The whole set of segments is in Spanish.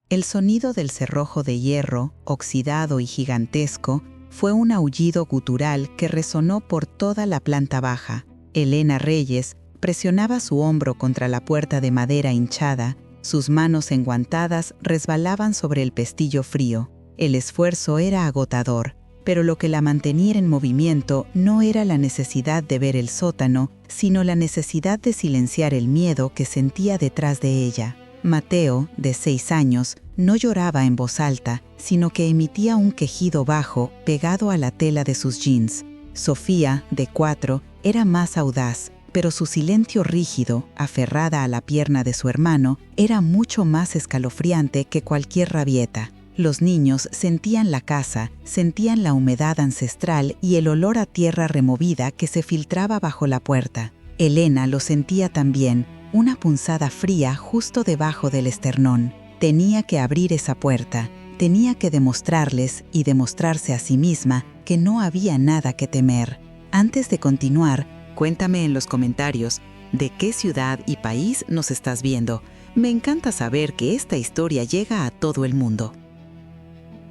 El sonido del cerrojo de hierro, oxidado y gigantesco, fue un aullido gutural que resonó por toda la planta baja. Elena Reyes presionaba su hombro contra la puerta de madera hinchada, sus manos enguantadas resbalaban sobre el pestillo frío. El esfuerzo era agotador, pero lo que la mantenía en movimiento no era la necesidad de ver el sótano, sino la necesidad de silenciar el miedo que sentía detrás de ella. Mateo, de 6 años, no lloraba en voz alta, sino que emitía un quejido bajo pegado a la tela de sus jeans. Sofía, de 4, era más audaz, pero su silencio rígido, aferrada a la pierna de su hermano, era mucho más escalofriante que cualquier rabieta. Los niños sentían la casa, sentían la humedad ancestral y el olor a tierra removida que se filtraba bajo la puerta. Elena lo sentía también, una punzada fría justo debajo del esternón. Tenía que abrir esa puerta, tenía que demostrarles y demostrarse a sí misma que no había nada que temer. Antes de continuar, cuéntame en los comentarios de qué ciudad y país nos estás viendo. Me encanta saber que esta historia llega a todo el mundo.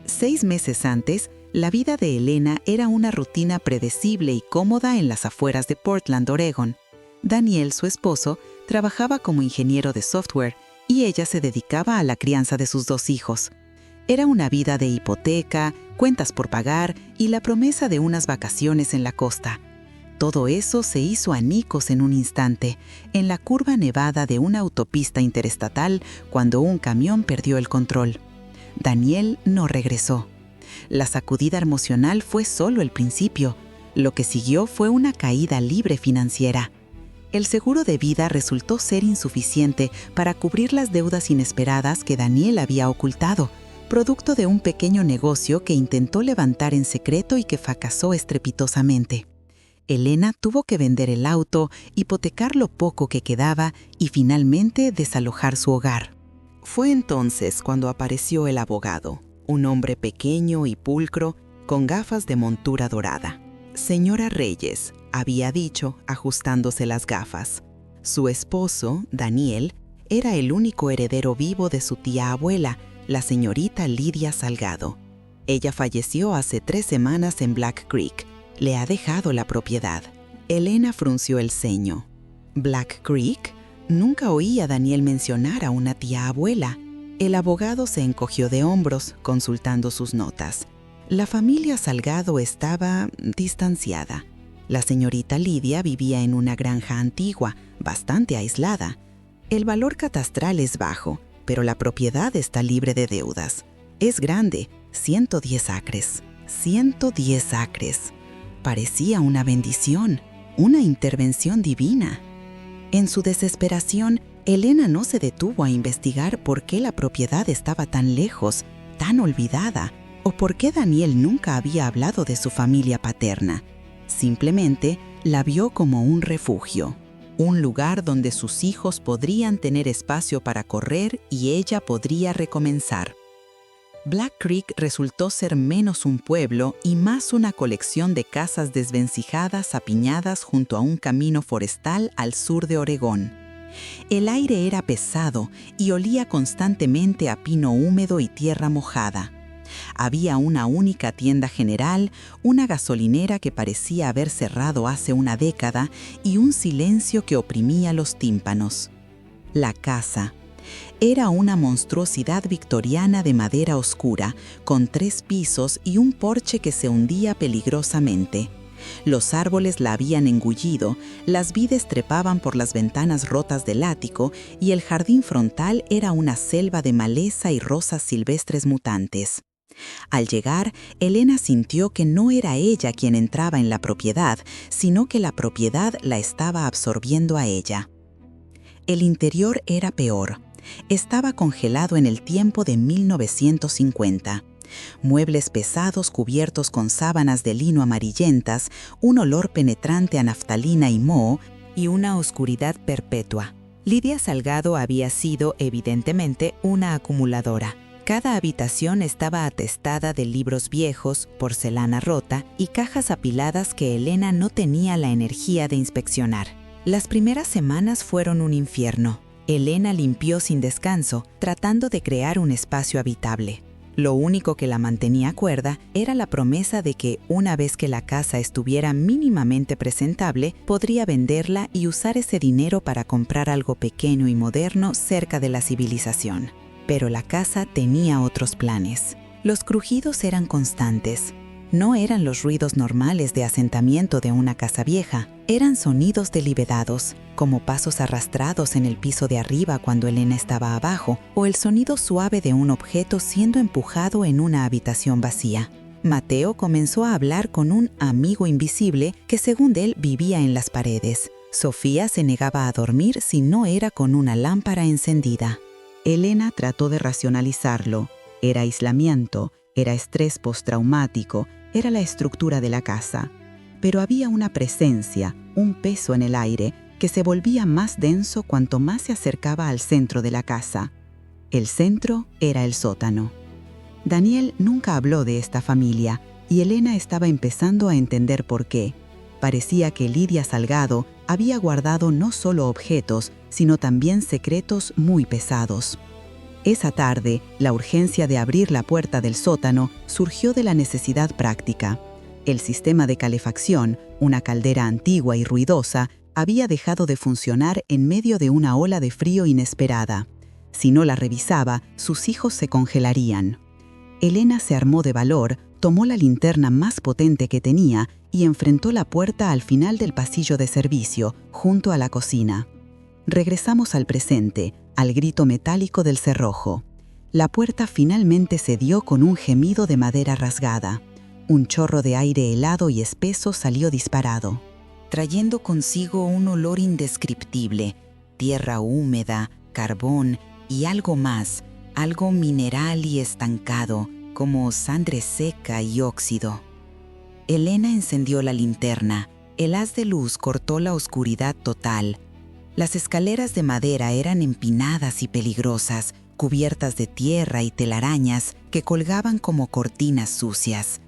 6 meses antes, la vida de Elena era una rutina predecible y cómoda en las afueras de Portland, Oregón. Daniel, su esposo, trabajaba como ingeniero de software y ella se dedicaba a la crianza de sus 2 hijos. Era una vida de hipoteca, cuentas por pagar y la promesa de unas vacaciones en la costa. Todo eso se hizo añicos en un instante, en la curva nevada de una autopista interestatal cuando un camión perdió el control. Daniel no regresó. La sacudida emocional fue solo el principio. Lo que siguió fue una caída libre financiera. El seguro de vida resultó ser insuficiente para cubrir las deudas inesperadas que Daniel había ocultado, producto de un pequeño negocio que intentó levantar en secreto y que fracasó estrepitosamente. Elena tuvo que vender el auto, hipotecar lo poco que quedaba y finalmente desalojar su hogar. Fue entonces cuando apareció el abogado, un hombre pequeño y pulcro, con gafas de montura dorada. «Señora Reyes», había dicho, ajustándose las gafas. Su esposo, Daniel, era el único heredero vivo de su tía abuela, la señorita Lidia Salgado. Ella falleció hace 3 semanas en Black Creek. Le ha dejado la propiedad. Elena frunció el ceño. ¿Black Creek? Nunca oí a Daniel mencionar a una tía abuela. El abogado se encogió de hombros, consultando sus notas. La familia Salgado estaba distanciada. La señorita Lidia vivía en una granja antigua, bastante aislada. El valor catastral es bajo, pero la propiedad está libre de deudas. Es grande, 110 acres. 110 acres. Parecía una bendición, una intervención divina. En su desesperación, Elena no se detuvo a investigar por qué la propiedad estaba tan lejos, tan olvidada, o por qué Daniel nunca había hablado de su familia paterna. Simplemente la vio como un refugio, un lugar donde sus hijos podrían tener espacio para correr y ella podría recomenzar. Black Creek resultó ser menos un pueblo y más una colección de casas desvencijadas apiñadas junto a un camino forestal al sur de Oregón. El aire era pesado y olía constantemente a pino húmedo y tierra mojada. Había una única tienda general, una gasolinera que parecía haber cerrado hace una década y un silencio que oprimía los tímpanos. La casa era una monstruosidad victoriana de madera oscura, con 3 pisos y un porche que se hundía peligrosamente. Los árboles la habían engullido, las vides trepaban por las ventanas rotas del ático y el jardín frontal era una selva de maleza y rosas silvestres mutantes. Al llegar, Elena sintió que no era ella quien entraba en la propiedad, sino que la propiedad la estaba absorbiendo a ella. El interior era peor. Estaba congelado en el tiempo de 1950. Muebles pesados cubiertos con sábanas de lino amarillentas, un olor penetrante a naftalina y moho y una oscuridad perpetua. Lidia Salgado había sido, evidentemente, una acumuladora. Cada habitación estaba atestada de libros viejos, porcelana rota y cajas apiladas que Elena no tenía la energía de inspeccionar. Las primeras semanas fueron un infierno. Elena limpió sin descanso, tratando de crear un espacio habitable. Lo único que la mantenía cuerda era la promesa de que, una vez que la casa estuviera mínimamente presentable, podría venderla y usar ese dinero para comprar algo pequeño y moderno cerca de la civilización. Pero la casa tenía otros planes. Los crujidos eran constantes. No eran los ruidos normales de asentamiento de una casa vieja, eran sonidos deliberados, como pasos arrastrados en el piso de arriba cuando Elena estaba abajo, o el sonido suave de un objeto siendo empujado en una habitación vacía. Mateo comenzó a hablar con un amigo invisible que, según él, vivía en las paredes. Sofía se negaba a dormir si no era con una lámpara encendida. Elena trató de racionalizarlo. Era aislamiento, era estrés postraumático, era la estructura de la casa. Pero había una presencia, un peso en el aire, que se volvía más denso cuanto más se acercaba al centro de la casa. El centro era el sótano. Daniel nunca habló de esta familia y Elena estaba empezando a entender por qué. Parecía que Lidia Salgado había guardado no solo objetos, sino también secretos muy pesados. Esa tarde, la urgencia de abrir la puerta del sótano surgió de la necesidad práctica. El sistema de calefacción, una caldera antigua y ruidosa, había dejado de funcionar en medio de una ola de frío inesperada. Si no la revisaba, sus hijos se congelarían. Elena se armó de valor, tomó la linterna más potente que tenía y enfrentó la puerta al final del pasillo de servicio, junto a la cocina. Regresamos al presente, al grito metálico del cerrojo. La puerta finalmente cedió con un gemido de madera rasgada. Un chorro de aire helado y espeso salió disparado, trayendo consigo un olor indescriptible, tierra húmeda, carbón y algo más, algo mineral y estancado, como sangre seca y óxido. Elena encendió la linterna. El haz de luz cortó la oscuridad total. Las escaleras de madera eran empinadas y peligrosas, cubiertas de tierra y telarañas que colgaban como cortinas sucias.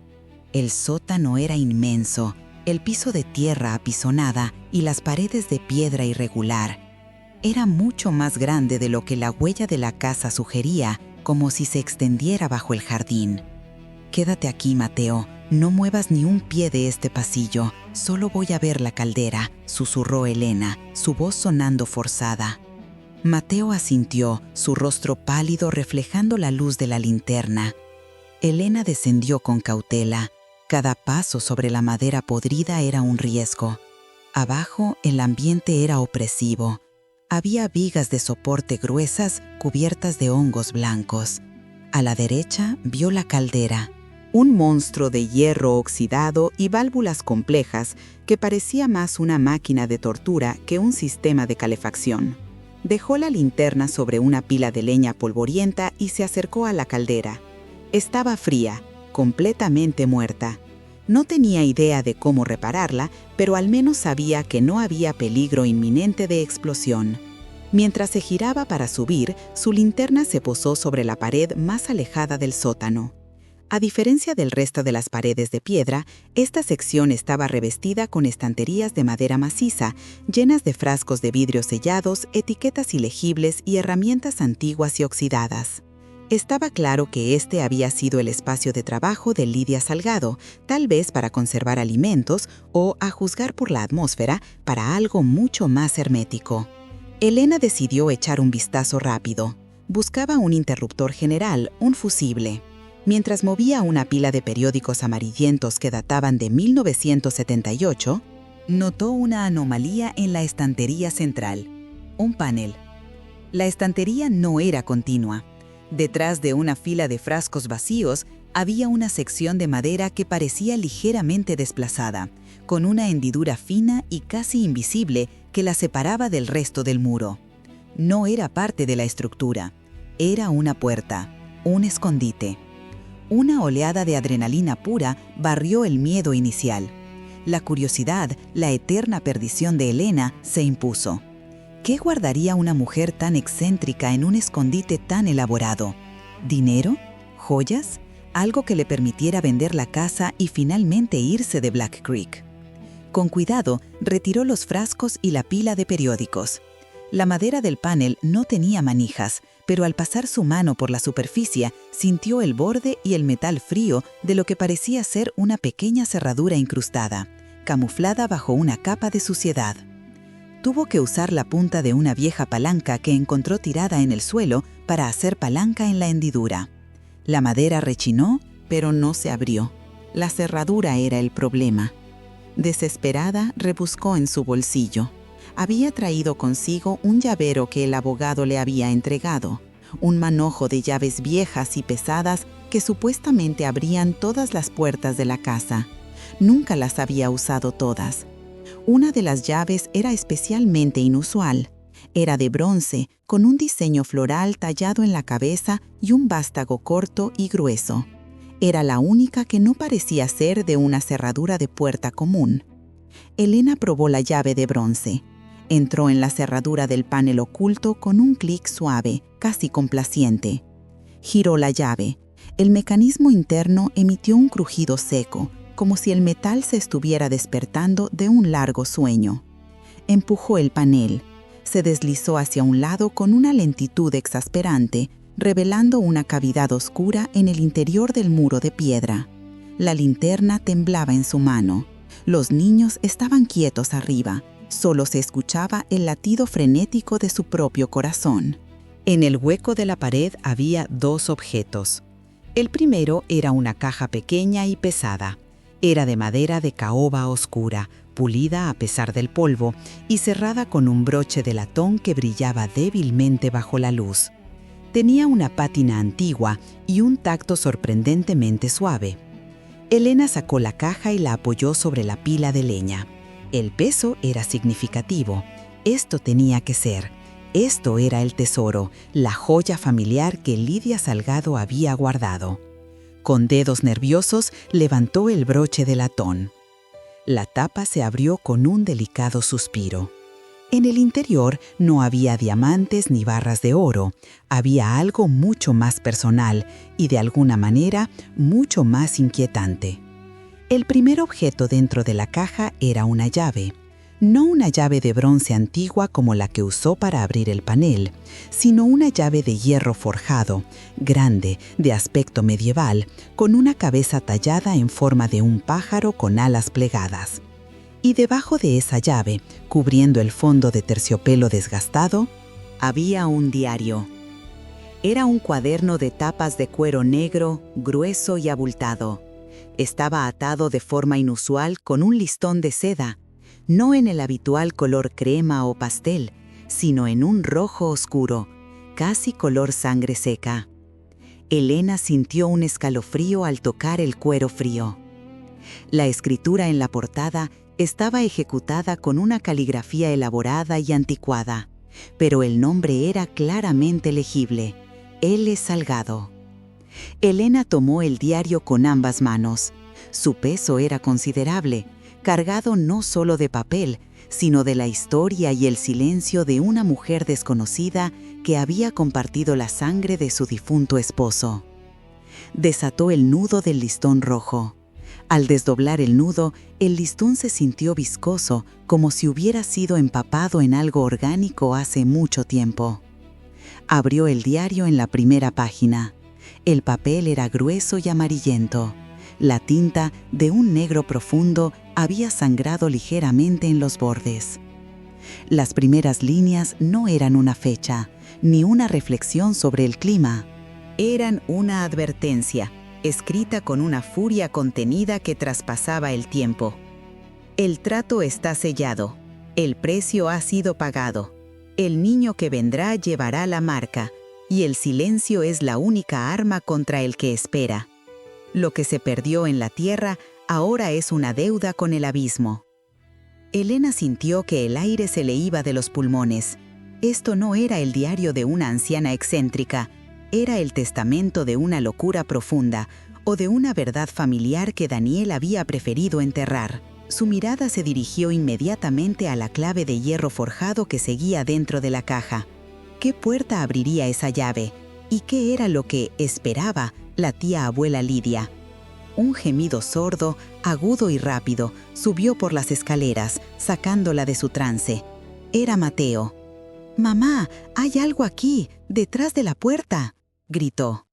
El sótano era inmenso, el piso de tierra apisonada y las paredes de piedra irregular. Era mucho más grande de lo que la huella de la casa sugería, como si se extendiera bajo el jardín. «Quédate aquí, Mateo. No muevas ni un pie de este pasillo. Solo voy a ver la caldera», susurró Elena, su voz sonando forzada. Mateo asintió, su rostro pálido reflejando la luz de la linterna. Elena descendió con cautela. Cada paso sobre la madera podrida era un riesgo. Abajo, el ambiente era opresivo. Había vigas de soporte gruesas cubiertas de hongos blancos. A la derecha vio la caldera, un monstruo de hierro oxidado y válvulas complejas que parecía más una máquina de tortura que un sistema de calefacción. Dejó la linterna sobre una pila de leña polvorienta y se acercó a la caldera. Estaba fría, completamente muerta. No tenía idea de cómo repararla, pero al menos sabía que no había peligro inminente de explosión. Mientras se giraba para subir, su linterna se posó sobre la pared más alejada del sótano. A diferencia del resto de las paredes de piedra, esta sección estaba revestida con estanterías de madera maciza, llenas de frascos de vidrio sellados, etiquetas ilegibles y herramientas antiguas y oxidadas. Estaba claro que este había sido el espacio de trabajo de Lidia Salgado, tal vez para conservar alimentos o, a juzgar por la atmósfera, para algo mucho más hermético. Elena decidió echar un vistazo rápido. Buscaba un interruptor general, un fusible. Mientras movía una pila de periódicos amarillentos que databan de 1978, notó una anomalía en la estantería central. Un panel. La estantería no era continua. Detrás de una fila de frascos vacíos había una sección de madera que parecía ligeramente desplazada, con una hendidura fina y casi invisible que la separaba del resto del muro. No era parte de la estructura. Era una puerta, un escondite. Una oleada de adrenalina pura barrió el miedo inicial. La curiosidad, la eterna perdición de Elena, se impuso. ¿Qué guardaría una mujer tan excéntrica en un escondite tan elaborado? ¿Dinero? ¿Joyas? Algo que le permitiera vender la casa y finalmente irse de Black Creek. Con cuidado, retiró los frascos y la pila de periódicos. La madera del panel no tenía manijas, pero al pasar su mano por la superficie, sintió el borde y el metal frío de lo que parecía ser una pequeña cerradura incrustada, camuflada bajo una capa de suciedad. Tuvo que usar la punta de una vieja palanca que encontró tirada en el suelo para hacer palanca en la hendidura. La madera rechinó, pero no se abrió. La cerradura era el problema. Desesperada, rebuscó en su bolsillo. Había traído consigo un llavero que el abogado le había entregado, un manojo de llaves viejas y pesadas que supuestamente abrían todas las puertas de la casa. Nunca las había usado todas. Una de las llaves era especialmente inusual. Era de bronce, con un diseño floral tallado en la cabeza y un vástago corto y grueso. Era la única que no parecía ser de una cerradura de puerta común. Elena probó la llave de bronce. Entró en la cerradura del panel oculto con un clic suave, casi complaciente. Giró la llave. El mecanismo interno emitió un crujido seco, como si el metal se estuviera despertando de un largo sueño. Empujó el panel. Se deslizó hacia un lado con una lentitud exasperante, revelando una cavidad oscura en el interior del muro de piedra. La linterna temblaba en su mano. Los niños estaban quietos arriba. Solo se escuchaba el latido frenético de su propio corazón. En el hueco de la pared había dos objetos. El primero era una caja pequeña y pesada. Era de madera de caoba oscura, pulida a pesar del polvo y cerrada con un broche de latón que brillaba débilmente bajo la luz. Tenía una pátina antigua y un tacto sorprendentemente suave. Elena sacó la caja y la apoyó sobre la pila de leña. El peso era significativo. Esto tenía que ser. Esto era el tesoro, la joya familiar que Lidia Salgado había guardado. Con dedos nerviosos, levantó el broche de latón. La tapa se abrió con un delicado suspiro. En el interior no había diamantes ni barras de oro. Había algo mucho más personal y, de alguna manera, mucho más inquietante. El primer objeto dentro de la caja era una llave. No una llave de bronce antigua como la que usó para abrir el panel, sino una llave de hierro forjado, grande, de aspecto medieval, con una cabeza tallada en forma de un pájaro con alas plegadas. Y debajo de esa llave, cubriendo el fondo de terciopelo desgastado, había un diario. Era un cuaderno de tapas de cuero negro, grueso y abultado. Estaba atado de forma inusual con un listón de seda, no en el habitual color crema o pastel, sino en un rojo oscuro, casi color sangre seca. Elena sintió un escalofrío al tocar el cuero frío. La escritura en la portada estaba ejecutada con una caligrafía elaborada y anticuada, pero el nombre era claramente legible: L. Salgado. Elena tomó el diario con ambas manos. Su peso era considerable, cargado no solo de papel, sino de la historia y el silencio de una mujer desconocida que había compartido la sangre de su difunto esposo. Desató el nudo del listón rojo. Al desdoblar el nudo, el listón se sintió viscoso, como si hubiera sido empapado en algo orgánico hace mucho tiempo. Abrió el diario en la primera página. El papel era grueso y amarillento. La tinta, de un negro profundo, había sangrado ligeramente en los bordes. Las primeras líneas no eran una fecha, ni una reflexión sobre el clima. Eran una advertencia, escrita con una furia contenida que traspasaba el tiempo. El trato está sellado. El precio ha sido pagado. El niño que vendrá llevará la marca, y el silencio es la única arma contra el que espera. Lo que se perdió en la tierra ahora es una deuda con el abismo. Elena sintió que el aire se le iba de los pulmones. Esto no era el diario de una anciana excéntrica, era el testamento de una locura profunda o de una verdad familiar que Daniel había preferido enterrar. Su mirada se dirigió inmediatamente a la clave de hierro forjado que seguía dentro de la caja. ¿Qué puerta abriría esa llave? ¿Y qué era lo que esperaba la tía abuela Lidia? Un gemido sordo, agudo y rápido, subió por las escaleras, sacándola de su trance. Era Mateo. «Mamá, hay algo aquí, detrás de la puerta», gritó.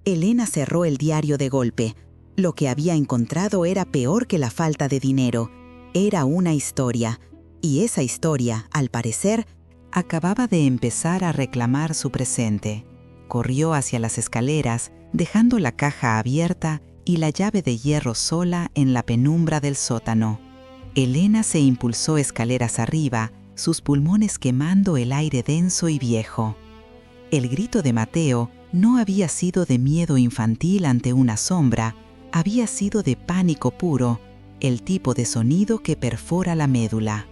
Elena cerró el diario de golpe. Lo que había encontrado era peor que la falta de dinero. Era una historia. Y esa historia, al parecer, acababa de empezar a reclamar su presente. Corrió hacia las escaleras, dejando la caja abierta y la llave de hierro sola en la penumbra del sótano. Elena se impulsó escaleras arriba, sus pulmones quemando el aire denso y viejo. El grito de Mateo no había sido de miedo infantil ante una sombra, había sido de pánico puro, el tipo de sonido que perfora la médula.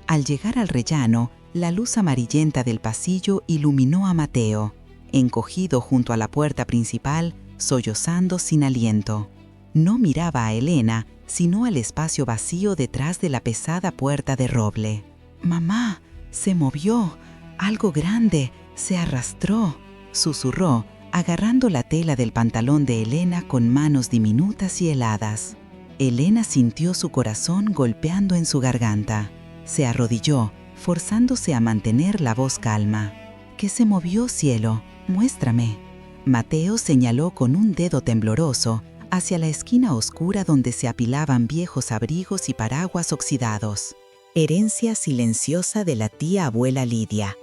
Al llegar al rellano, la luz amarillenta del pasillo iluminó a Mateo, encogido junto a la puerta principal, sollozando sin aliento. No miraba a Elena, sino al espacio vacío detrás de la pesada puerta de roble. «Mamá, se movió, algo grande, se arrastró», susurró, agarrando la tela del pantalón de Elena con manos diminutas y heladas. Elena sintió su corazón golpeando en su garganta. Se arrodilló, forzándose a mantener la voz calma. «¿Qué se movió, cielo? Muéstrame». Mateo señaló con un dedo tembloroso hacia la esquina oscura donde se apilaban viejos abrigos y paraguas oxidados. Herencia silenciosa de la tía abuela Lidia.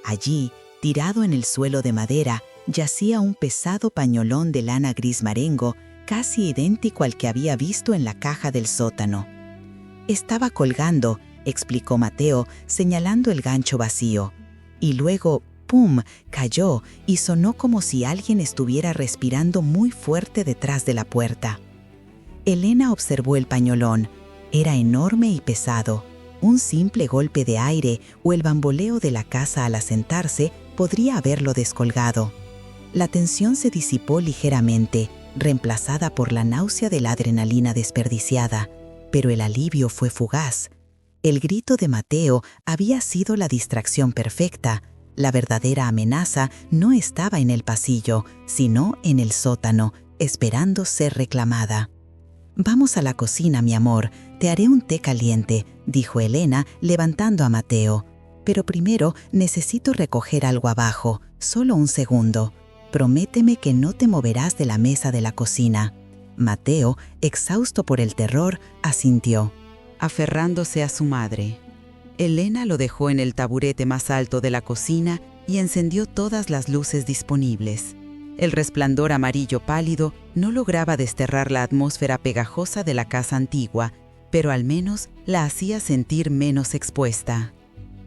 Allí, tirado en el suelo de madera, yacía un pesado pañolón de lana gris marengo, casi idéntico al que había visto en la caja del sótano. «Estaba colgando», explicó Mateo, señalando el gancho vacío. Y luego, ¡pum!, cayó y sonó como si alguien estuviera respirando muy fuerte detrás de la puerta. Elena observó el pañolón. Era enorme y pesado. Un simple golpe de aire o el bamboleo de la casa al asentarse podría haberlo descolgado. La tensión se disipó ligeramente, reemplazada por la náusea de la adrenalina desperdiciada, pero el alivio fue fugaz. El grito de Mateo había sido la distracción perfecta. La verdadera amenaza no estaba en el pasillo, sino en el sótano, esperando ser reclamada. «Vamos a la cocina, mi amor, te haré un té caliente», dijo Elena, levantando a Mateo. «Pero primero necesito recoger algo abajo, solo un segundo. Prométeme que no te moverás de la mesa de la cocina». Mateo, exhausto por el terror, asintió, aferrándose a su madre. Elena lo dejó en el taburete más alto de la cocina y encendió todas las luces disponibles. El resplandor amarillo pálido no lograba desterrar la atmósfera pegajosa de la casa antigua, pero al menos la hacía sentir menos expuesta.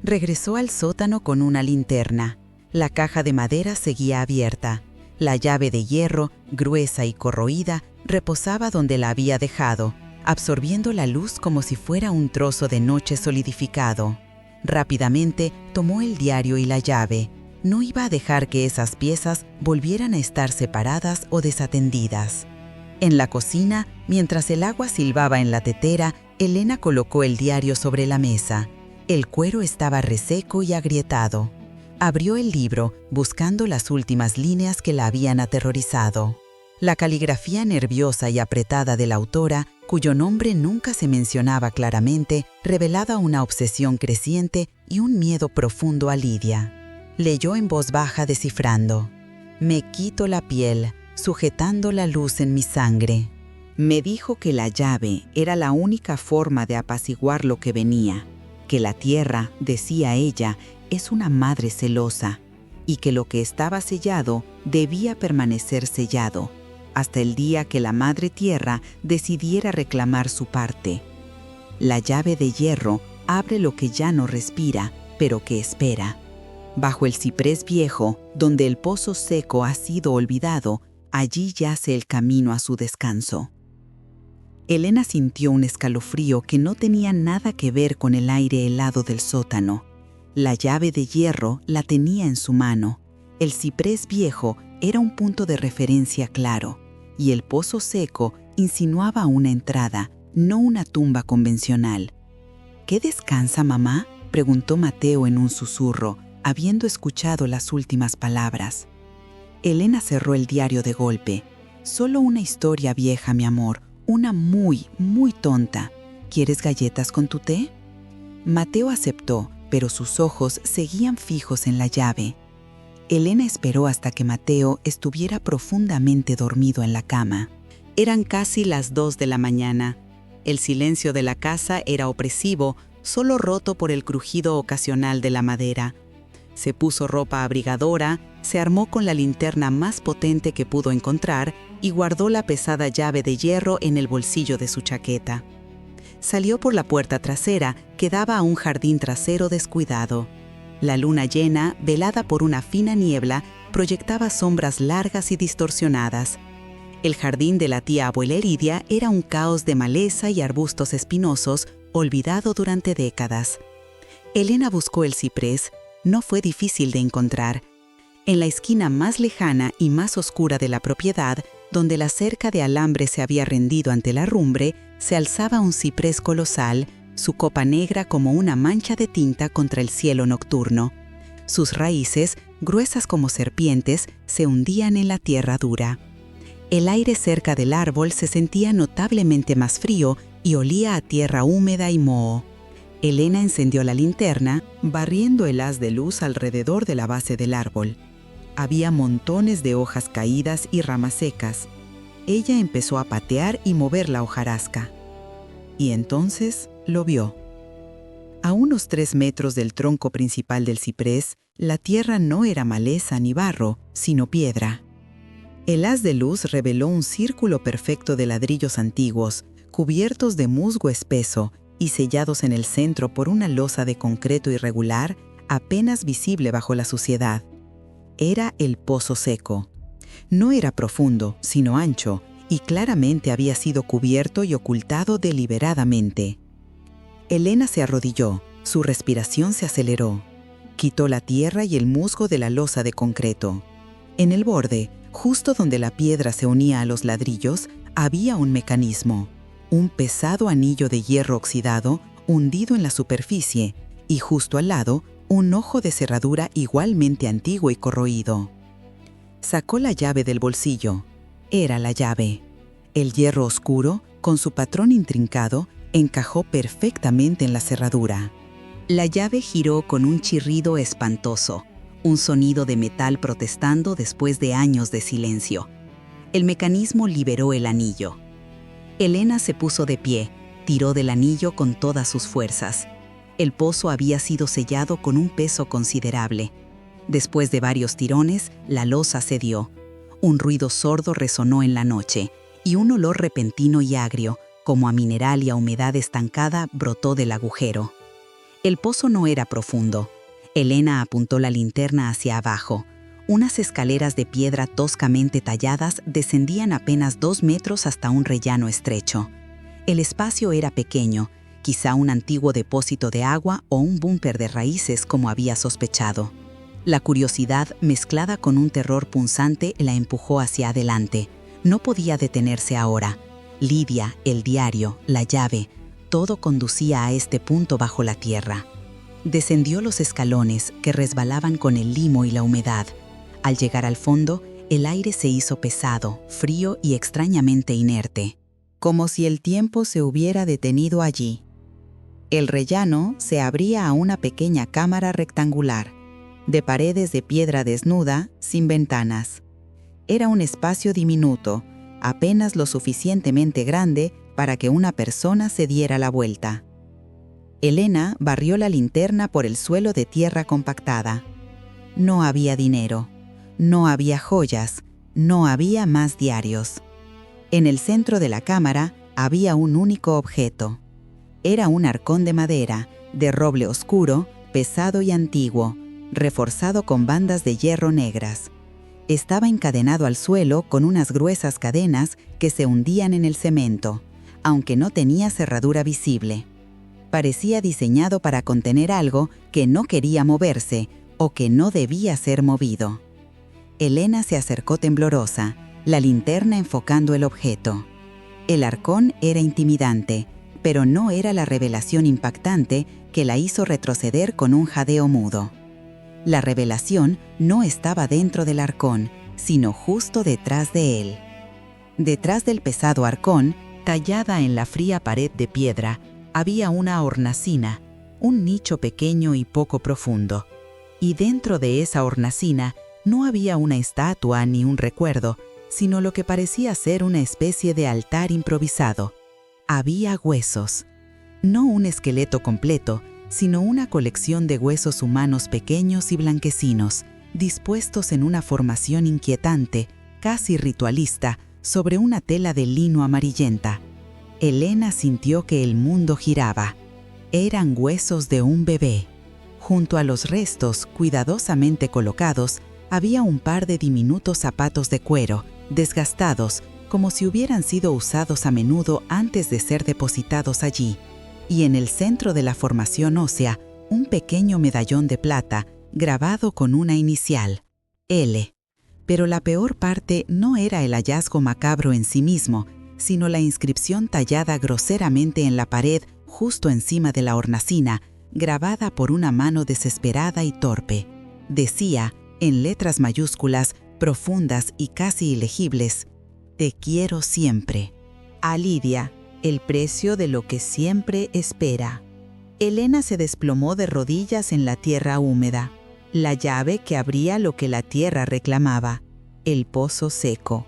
Regresó al sótano con una linterna. La caja de madera seguía abierta. La llave de hierro, gruesa y corroída, reposaba donde la había dejado, absorbiendo la luz como si fuera un trozo de noche solidificado. Rápidamente tomó el diario y la llave. No iba a dejar que esas piezas volvieran a estar separadas o desatendidas. En la cocina, mientras el agua silbaba en la tetera, Elena colocó el diario sobre la mesa. El cuero estaba reseco y agrietado. Abrió el libro, buscando las últimas líneas que la habían aterrorizado. La caligrafía nerviosa y apretada de la autora, cuyo nombre nunca se mencionaba claramente, revelaba una obsesión creciente y un miedo profundo a Lidia. Leyó en voz baja descifrando: «Me quito la piel, sujetando la luz en mi sangre». Me dijo que la llave era la única forma de apaciguar lo que venía, que la tierra, decía ella, es una madre celosa, y que lo que estaba sellado debía permanecer sellado, hasta el día que la madre tierra decidiera reclamar su parte. La llave de hierro abre lo que ya no respira, pero que espera. Bajo el ciprés viejo, donde el pozo seco ha sido olvidado, allí yace el camino a su descanso. Elena sintió un escalofrío que no tenía nada que ver con el aire helado del sótano. La llave de hierro la tenía en su mano. El ciprés viejo era un punto de referencia claro, y el pozo seco insinuaba una entrada, no una tumba convencional. «¿Qué descansa, mamá?», preguntó Mateo en un susurro, habiendo escuchado las últimas palabras. Elena cerró el diario de golpe. «Solo una historia vieja, mi amor, una muy, muy tonta. ¿Quieres galletas con tu té?». Mateo aceptó, pero sus ojos seguían fijos en la llave. Elena esperó hasta que Mateo estuviera profundamente dormido en la cama. Eran casi las 2 de la mañana. El silencio de la casa era opresivo, solo roto por el crujido ocasional de la madera. Se puso ropa abrigadora, se armó con la linterna más potente que pudo encontrar y guardó la pesada llave de hierro en el bolsillo de su chaqueta. Salió por la puerta trasera que daba a un jardín trasero descuidado. La luna llena, velada por una fina niebla, proyectaba sombras largas y distorsionadas. El jardín de la tía abuela Heridia era un caos de maleza y arbustos espinosos, olvidado durante décadas. Elena buscó el ciprés. No fue difícil de encontrar. En la esquina más lejana y más oscura de la propiedad, donde la cerca de alambre se había rendido ante la rumbre, se alzaba un ciprés colosal, su copa negra como una mancha de tinta contra el cielo nocturno. Sus raíces, gruesas como serpientes, se hundían en la tierra dura. El aire cerca del árbol se sentía notablemente más frío y olía a tierra húmeda y moho. Elena encendió la linterna, barriendo el haz de luz alrededor de la base del árbol. Había montones de hojas caídas y ramas secas. Ella empezó a patear y mover la hojarasca. Y entonces lo vio. A unos 3 metros del tronco principal del ciprés, la tierra no era maleza ni barro, sino piedra. El haz de luz reveló un círculo perfecto de ladrillos antiguos, cubiertos de musgo espeso, y sellados en el centro por una losa de concreto irregular, apenas visible bajo la suciedad. Era el pozo seco. No era profundo, sino ancho, y claramente había sido cubierto y ocultado deliberadamente. Elena se arrodilló, su respiración se aceleró. Quitó la tierra y el musgo de la losa de concreto. En el borde, justo donde la piedra se unía a los ladrillos, había un mecanismo. Un pesado anillo de hierro oxidado hundido en la superficie y justo al lado un ojo de cerradura igualmente antiguo y corroído. Sacó la llave del bolsillo. Era la llave. El hierro oscuro, con su patrón intrincado, encajó perfectamente en la cerradura. La llave giró con un chirrido espantoso, un sonido de metal protestando después de años de silencio. El mecanismo liberó el anillo. Elena se puso de pie, tiró del anillo con todas sus fuerzas. El pozo había sido sellado con un peso considerable. Después de varios tirones, la losa cedió. Un ruido sordo resonó en la noche, y un olor repentino y agrio, como a mineral y a humedad estancada, brotó del agujero. El pozo no era profundo. Elena apuntó la linterna hacia abajo. Unas escaleras de piedra toscamente talladas descendían apenas 2 metros hasta un rellano estrecho. El espacio era pequeño, quizá un antiguo depósito de agua o un búnker de raíces como había sospechado. La curiosidad, mezclada con un terror punzante, la empujó hacia adelante. No podía detenerse ahora. Lidia, el diario, la llave, todo conducía a este punto bajo la tierra. Descendió los escalones que resbalaban con el limo y la humedad. Al llegar al fondo, el aire se hizo pesado, frío y extrañamente inerte, como si el tiempo se hubiera detenido allí. El rellano se abría a una pequeña cámara rectangular, de paredes de piedra desnuda, sin ventanas. Era un espacio diminuto, apenas lo suficientemente grande para que una persona se diera la vuelta. Elena barrió la linterna por el suelo de tierra compactada. No había dinero. No había joyas, no había más diarios. En el centro de la cámara había un único objeto. Era un arcón de madera, de roble oscuro, pesado y antiguo, reforzado con bandas de hierro negras. Estaba encadenado al suelo con unas gruesas cadenas que se hundían en el cemento, aunque no tenía cerradura visible. Parecía diseñado para contener algo que no quería moverse o que no debía ser movido. Elena se acercó temblorosa, la linterna enfocando el objeto. El arcón era intimidante, pero no era la revelación impactante que la hizo retroceder con un jadeo mudo. La revelación no estaba dentro del arcón, sino justo detrás de él. Detrás del pesado arcón, tallada en la fría pared de piedra, había una hornacina, un nicho pequeño y poco profundo. Y dentro de esa hornacina no había una estatua ni un recuerdo, sino lo que parecía ser una especie de altar improvisado. Había huesos. No un esqueleto completo, sino una colección de huesos humanos pequeños y blanquecinos, dispuestos en una formación inquietante, casi ritualista, sobre una tela de lino amarillenta. Elena sintió que el mundo giraba. Eran huesos de un bebé. Junto a los restos, cuidadosamente colocados, había un par de diminutos zapatos de cuero, desgastados, como si hubieran sido usados a menudo antes de ser depositados allí. Y en el centro de la formación ósea, un pequeño medallón de plata, grabado con una inicial, L. Pero la peor parte no era el hallazgo macabro en sí mismo, sino la inscripción tallada groseramente en la pared justo encima de la hornacina, grabada por una mano desesperada y torpe. Decía, en letras mayúsculas, profundas y casi ilegibles, «Te quiero siempre. A Lidia, el precio de lo que siempre espera». Elena se desplomó de rodillas en la tierra húmeda, la llave que abría lo que la tierra reclamaba, el pozo seco.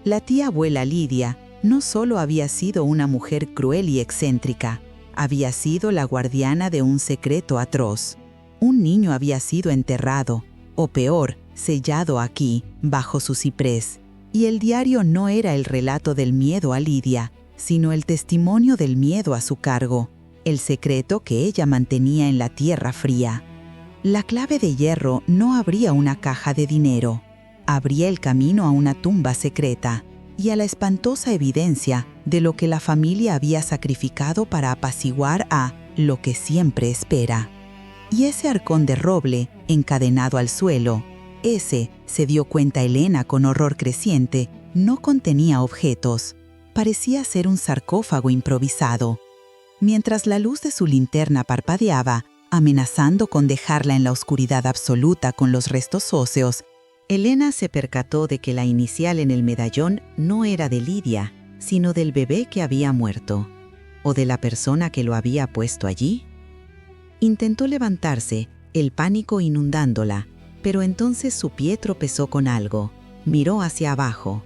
La tía abuela Lidia no solo había sido una mujer cruel y excéntrica, había sido la guardiana de un secreto atroz. Un niño había sido enterrado, o peor, sellado aquí, bajo su ciprés. Y el diario no era el relato del miedo a Lidia, sino el testimonio del miedo a su cargo, el secreto que ella mantenía en la tierra fría. La clave de hierro no abría una caja de dinero, abría el camino a una tumba secreta y a la espantosa evidencia de lo que la familia había sacrificado para apaciguar a lo que siempre espera. Y ese arcón de roble, encadenado al suelo, ese, se dio cuenta Elena con horror creciente, no contenía objetos. Parecía ser un sarcófago improvisado. Mientras la luz de su linterna parpadeaba, amenazando con dejarla en la oscuridad absoluta con los restos óseos, Elena se percató de que la inicial en el medallón no era de Lidia, sino del bebé que había muerto, o de la persona que lo había puesto allí. Intentó levantarse, el pánico inundándola, pero entonces su pie tropezó con algo. Miró hacia abajo.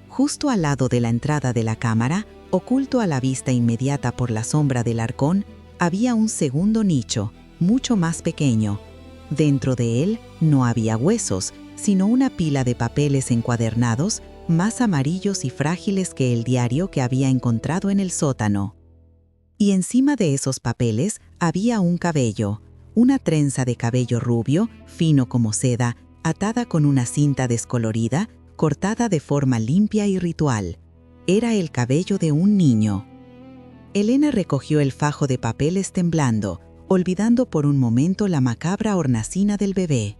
Justo al lado de la entrada de la cámara, oculto a la vista inmediata por la sombra del arcón, había un segundo nicho, mucho más pequeño. Dentro de él no había huesos, sino una pila de papeles encuadernados, más amarillos y frágiles que el diario que había encontrado en el sótano. Y encima de esos papeles había un cabello, una trenza de cabello rubio, fino como seda, atada con una cinta descolorida, cortada de forma limpia y ritual. Era el cabello de un niño. Elena recogió el fajo de papeles temblando, olvidando por un momento la macabra hornacina del bebé.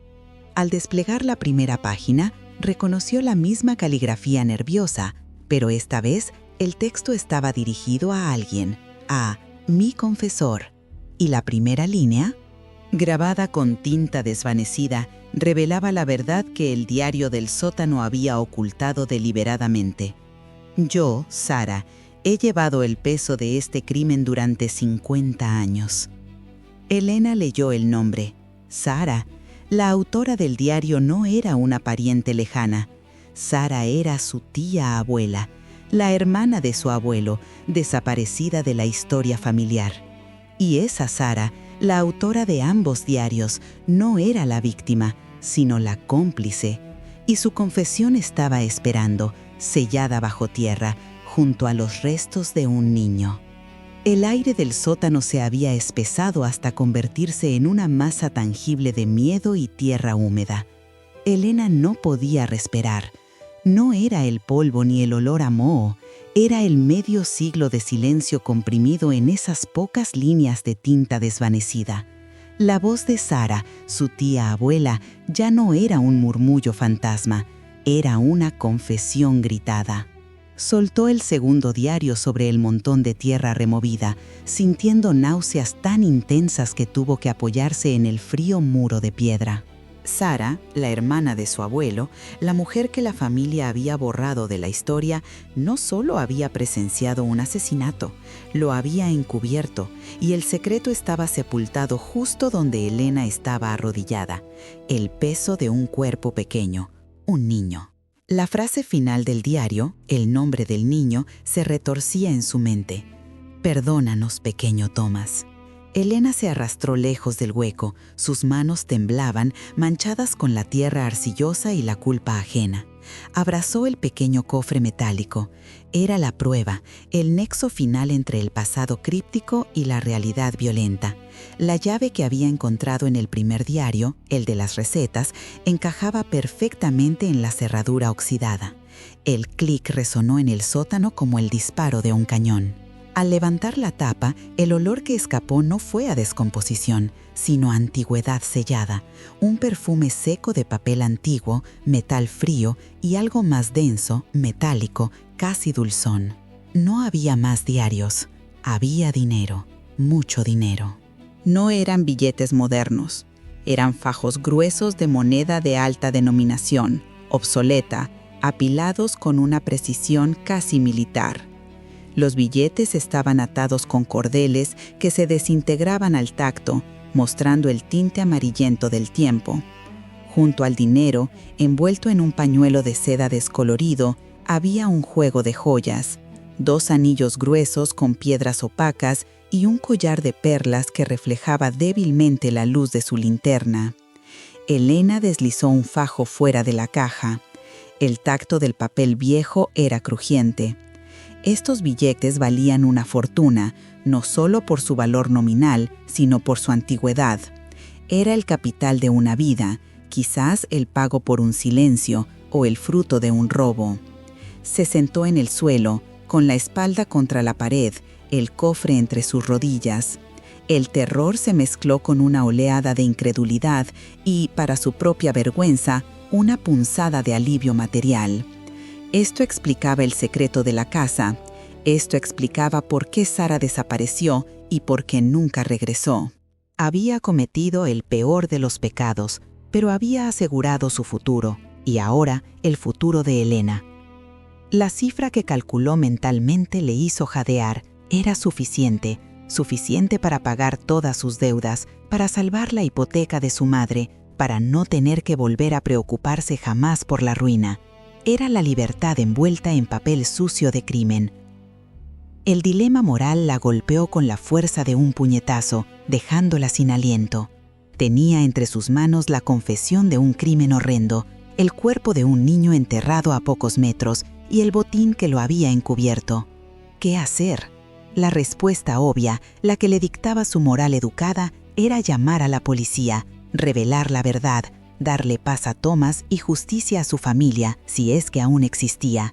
Al desplegar la primera página, reconoció la misma caligrafía nerviosa, pero esta vez el texto estaba dirigido a alguien, a mi confesor. Y la primera línea, grabada con tinta desvanecida, revelaba la verdad que el diario del sótano había ocultado deliberadamente. Yo, Sara, he llevado el peso de este crimen durante 50 años. Elena leyó el nombre. Sara. La autora del diario no era una pariente lejana. Sara era su tía abuela, la hermana de su abuelo, desaparecida de la historia familiar. Y esa Sara, la autora de ambos diarios, no era la víctima, sino la cómplice. Y su confesión estaba esperando, sellada bajo tierra, junto a los restos de un niño. El aire del sótano se había espesado hasta convertirse en una masa tangible de miedo y tierra húmeda. Elena no podía respirar. No era el polvo ni el olor a moho, era el medio siglo de silencio comprimido en esas pocas líneas de tinta desvanecida. La voz de Sara, su tía abuela, ya no era un murmullo fantasma, era una confesión gritada. Soltó el segundo diario sobre el montón de tierra removida, sintiendo náuseas tan intensas que tuvo que apoyarse en el frío muro de piedra. Sara, la hermana de su abuelo, la mujer que la familia había borrado de la historia, no solo había presenciado un asesinato, lo había encubierto, y el secreto estaba sepultado justo donde Elena estaba arrodillada, el peso de un cuerpo pequeño, un niño. La frase final del diario, el nombre del niño, se retorcía en su mente. «Perdónanos, pequeño Thomas». Elena se arrastró lejos del hueco, sus manos temblaban, manchadas con la tierra arcillosa y la culpa ajena. Abrazó el pequeño cofre metálico. Era la prueba, el nexo final entre el pasado críptico y la realidad violenta. La llave que había encontrado en el primer diario, el de las recetas, encajaba perfectamente en la cerradura oxidada. El clic resonó en el sótano como el disparo de un cañón. Al levantar la tapa, el olor que escapó no fue a descomposición, sino a antigüedad sellada, un perfume seco de papel antiguo, metal frío y algo más denso, metálico, casi dulzón. No había más diarios, había dinero, mucho dinero. No eran billetes modernos, eran fajos gruesos de moneda de alta denominación, obsoleta, apilados con una precisión casi militar. Los billetes estaban atados con cordeles que se desintegraban al tacto, mostrando el tinte amarillento del tiempo. Junto al dinero, envuelto en un pañuelo de seda descolorido, había un juego de joyas, 2 anillos gruesos con piedras opacas y un collar de perlas que reflejaba débilmente la luz de su linterna. Elena deslizó un fajo fuera de la caja. El tacto del papel viejo era crujiente. Estos billetes valían una fortuna, no solo por su valor nominal, sino por su antigüedad. Era el capital de una vida, quizás el pago por un silencio o el fruto de un robo. Se sentó en el suelo, con la espalda contra la pared, el cofre entre sus rodillas. El terror se mezcló con una oleada de incredulidad y, para su propia vergüenza, una punzada de alivio material. Esto explicaba el secreto de la casa. Esto explicaba por qué Sara desapareció y por qué nunca regresó. Había cometido el peor de los pecados, pero había asegurado su futuro, y ahora el futuro de Elena. La cifra que calculó mentalmente le hizo jadear. Era suficiente para pagar todas sus deudas, para salvar la hipoteca de su madre, para no tener que volver a preocuparse jamás por la ruina. Era la libertad envuelta en papel sucio de crimen. El dilema moral la golpeó con la fuerza de un puñetazo, dejándola sin aliento. Tenía entre sus manos la confesión de un crimen horrendo, el cuerpo de un niño enterrado a pocos metros y el botín que lo había encubierto. ¿Qué hacer? La respuesta obvia, la que le dictaba su moral educada, era llamar a la policía, revelar la verdad, darle paz a Thomas y justicia a su familia, si es que aún existía.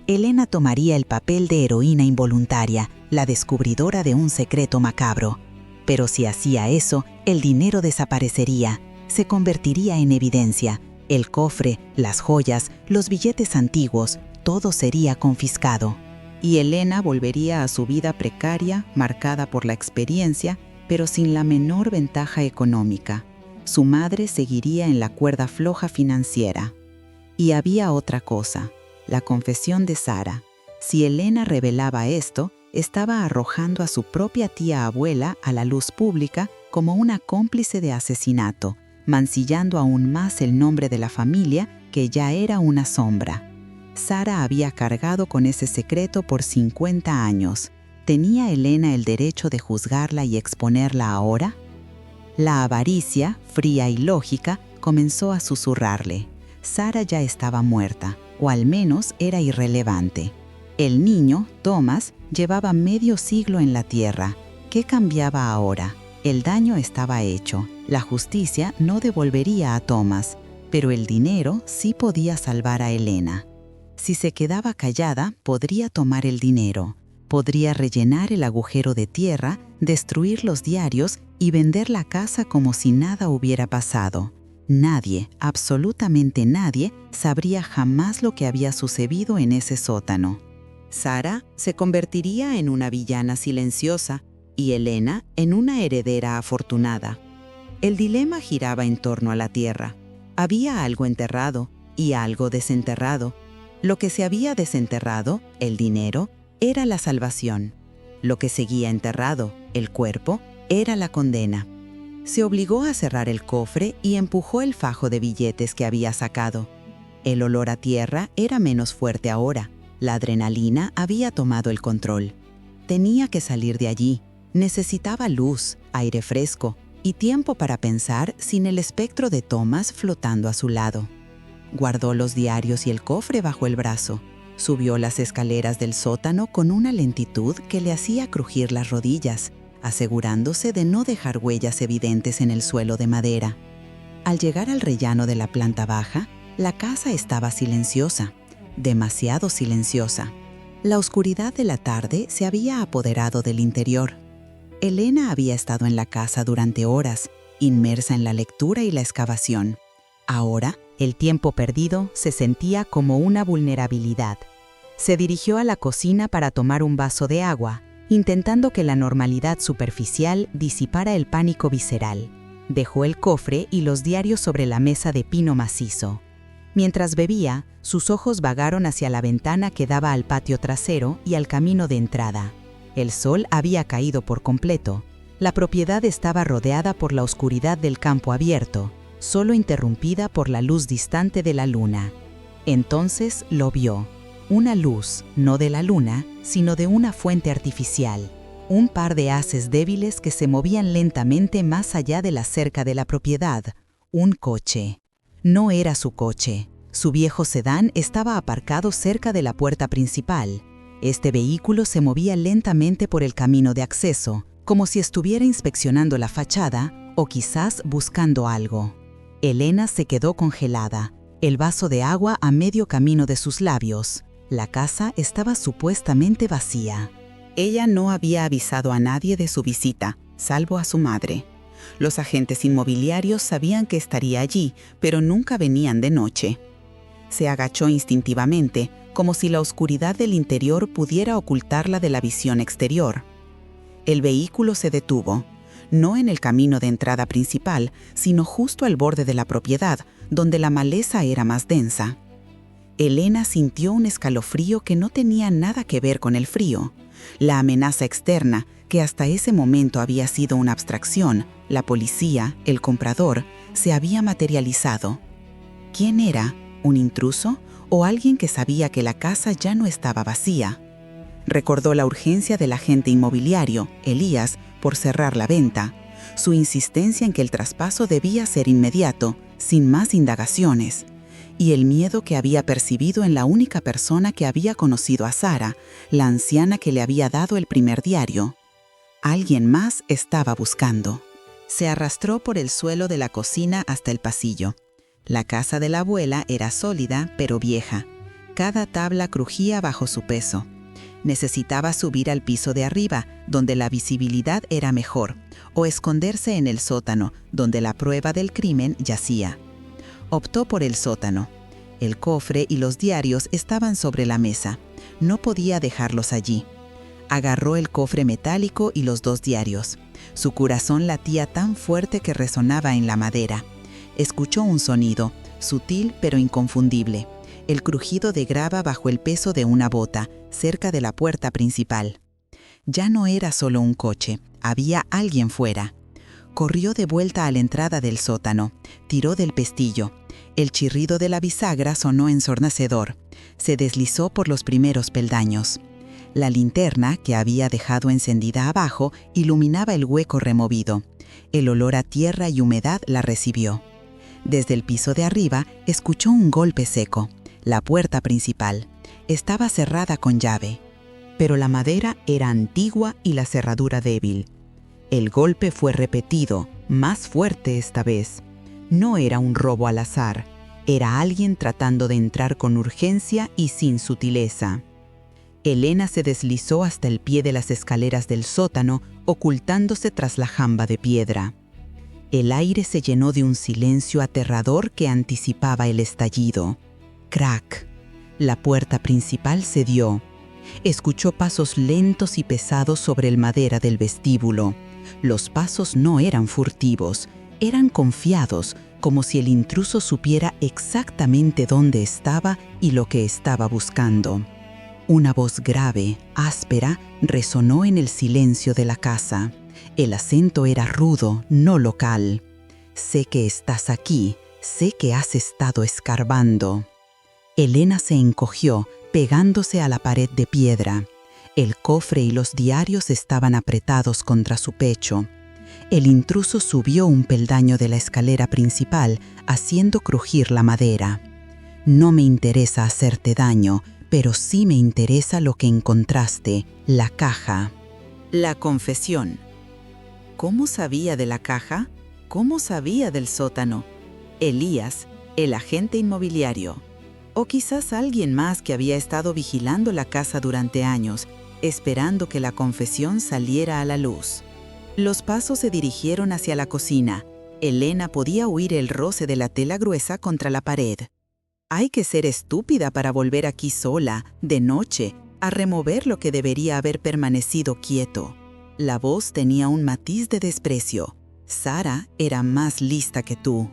Elena tomaría el papel de heroína involuntaria, la descubridora de un secreto macabro. Pero si hacía eso, el dinero desaparecería, se convertiría en evidencia. El cofre, las joyas, los billetes antiguos, todo sería confiscado. Y Elena volvería a su vida precaria, marcada por la experiencia, pero sin la menor ventaja económica. Su madre seguiría en la cuerda floja financiera. Y había otra cosa, la confesión de Sara. Si Elena revelaba esto, estaba arrojando a su propia tía abuela a la luz pública como una cómplice de asesinato, mancillando aún más el nombre de la familia, que ya era una sombra. Sara había cargado con ese secreto por 50 años. ¿Tenía Elena el derecho de juzgarla y exponerla ahora? La avaricia, fría y lógica, comenzó a susurrarle. Sara ya estaba muerta, o al menos era irrelevante. El niño, Thomas, llevaba medio siglo en la tierra. ¿Qué cambiaba ahora? El daño estaba hecho. La justicia no devolvería a Thomas, pero el dinero sí podía salvar a Elena. Si se quedaba callada, podría tomar el dinero. Podría rellenar el agujero de tierra, destruir los diarios y vender la casa como si nada hubiera pasado. Nadie, absolutamente nadie, sabría jamás lo que había sucedido en ese sótano. Sara se convertiría en una villana silenciosa y Elena en una heredera afortunada. El dilema giraba en torno a la tierra. Había algo enterrado y algo desenterrado. Lo que se había desenterrado, el dinero, era la salvación. Lo que seguía enterrado, el cuerpo, era la condena. Se obligó a cerrar el cofre y empujó el fajo de billetes que había sacado. El olor a tierra era menos fuerte ahora. La adrenalina había tomado el control. Tenía que salir de allí. Necesitaba luz, aire fresco y tiempo para pensar sin el espectro de Thomas flotando a su lado. Guardó los diarios y el cofre bajo el brazo. Subió las escaleras del sótano con una lentitud que le hacía crujir las rodillas, asegurándose de no dejar huellas evidentes en el suelo de madera. Al llegar al rellano de la planta baja, la casa estaba silenciosa, demasiado silenciosa. La oscuridad de la tarde se había apoderado del interior. Elena había estado en la casa durante horas, inmersa en la lectura y la excavación. Ahora, el tiempo perdido se sentía como una vulnerabilidad. Se dirigió a la cocina para tomar un vaso de agua, intentando que la normalidad superficial disipara el pánico visceral. Dejó el cofre y los diarios sobre la mesa de pino macizo. Mientras bebía, sus ojos vagaron hacia la ventana que daba al patio trasero y al camino de entrada. El sol había caído por completo. La propiedad estaba rodeada por la oscuridad del campo abierto, solo interrumpida por la luz distante de la luna. Entonces lo vio. Una luz, no de la luna, sino de una fuente artificial. Un par de haces débiles que se movían lentamente más allá de la cerca de la propiedad. Un coche. No era su coche. Su viejo sedán estaba aparcado cerca de la puerta principal. Este vehículo se movía lentamente por el camino de acceso, como si estuviera inspeccionando la fachada o quizás buscando algo. Elena se quedó congelada, el vaso de agua a medio camino de sus labios. La casa estaba supuestamente vacía. Ella no había avisado a nadie de su visita, salvo a su madre. Los agentes inmobiliarios sabían que estaría allí, pero nunca venían de noche. Se agachó instintivamente, como si la oscuridad del interior pudiera ocultarla de la visión exterior. El vehículo se detuvo, no en el camino de entrada principal, sino justo al borde de la propiedad, donde la maleza era más densa. Elena sintió un escalofrío que no tenía nada que ver con el frío. La amenaza externa, que hasta ese momento había sido una abstracción, la policía, el comprador, se había materializado. ¿Quién era? ¿Un intruso? ¿O alguien que sabía que la casa ya no estaba vacía? Recordó la urgencia del agente inmobiliario, Elías, por cerrar la venta, su insistencia en que el traspaso debía ser inmediato, sin más indagaciones, y el miedo que había percibido en la única persona que había conocido a Sara, la anciana que le había dado el primer diario. Alguien más estaba buscando. Se arrastró por el suelo de la cocina hasta el pasillo. La casa de la abuela era sólida, pero vieja. Cada tabla crujía bajo su peso. Necesitaba subir al piso de arriba, donde la visibilidad era mejor, o esconderse en el sótano, donde la prueba del crimen yacía. Optó por el sótano. El cofre y los diarios estaban sobre la mesa. No podía dejarlos allí. Agarró el cofre metálico y los 2 diarios. Su corazón latía tan fuerte que resonaba en la madera. Escuchó un sonido, sutil pero inconfundible, el crujido de grava bajo el peso de una bota, cerca de la puerta principal. Ya no era solo un coche, había alguien fuera. Corrió de vuelta a la entrada del sótano, tiró del pestillo. El chirrido de la bisagra sonó ensordecedor. Se deslizó por los primeros peldaños. La linterna, que había dejado encendida abajo, iluminaba el hueco removido. El olor a tierra y humedad la recibió. Desde el piso de arriba, escuchó un golpe seco. La puerta principal. Estaba cerrada con llave. Pero la madera era antigua y la cerradura débil. El golpe fue repetido, más fuerte esta vez. No era un robo al azar. Era alguien tratando de entrar con urgencia y sin sutileza. Elena se deslizó hasta el pie de las escaleras del sótano, ocultándose tras la jamba de piedra. El aire se llenó de un silencio aterrador que anticipaba el estallido. Crack. La puerta principal cedió. Escuchó pasos lentos y pesados sobre el madera del vestíbulo. Los pasos no eran furtivos, Eran confiados, como si el intruso supiera exactamente dónde estaba y lo que estaba buscando. Una voz grave, áspera, resonó en el silencio de la casa. El acento era rudo, no local. «Sé que estás aquí, sé que has estado escarbando». Elena se encogió, pegándose a la pared de piedra. El cofre y los diarios estaban apretados contra su pecho. El intruso subió un peldaño de la escalera principal, haciendo crujir la madera. «No me interesa hacerte daño, pero sí me interesa lo que encontraste, la caja». La confesión. ¿Cómo sabía de la caja? ¿Cómo sabía del sótano? Elías, el agente inmobiliario. O quizás alguien más que había estado vigilando la casa durante años, esperando que la confesión saliera a la luz. Los pasos se dirigieron hacia la cocina. Elena podía oír el roce de la tela gruesa contra la pared. Hay que ser estúpida para volver aquí sola, de noche, a remover lo que debería haber permanecido quieto. La voz tenía un matiz de desprecio. Sara era más lista que tú.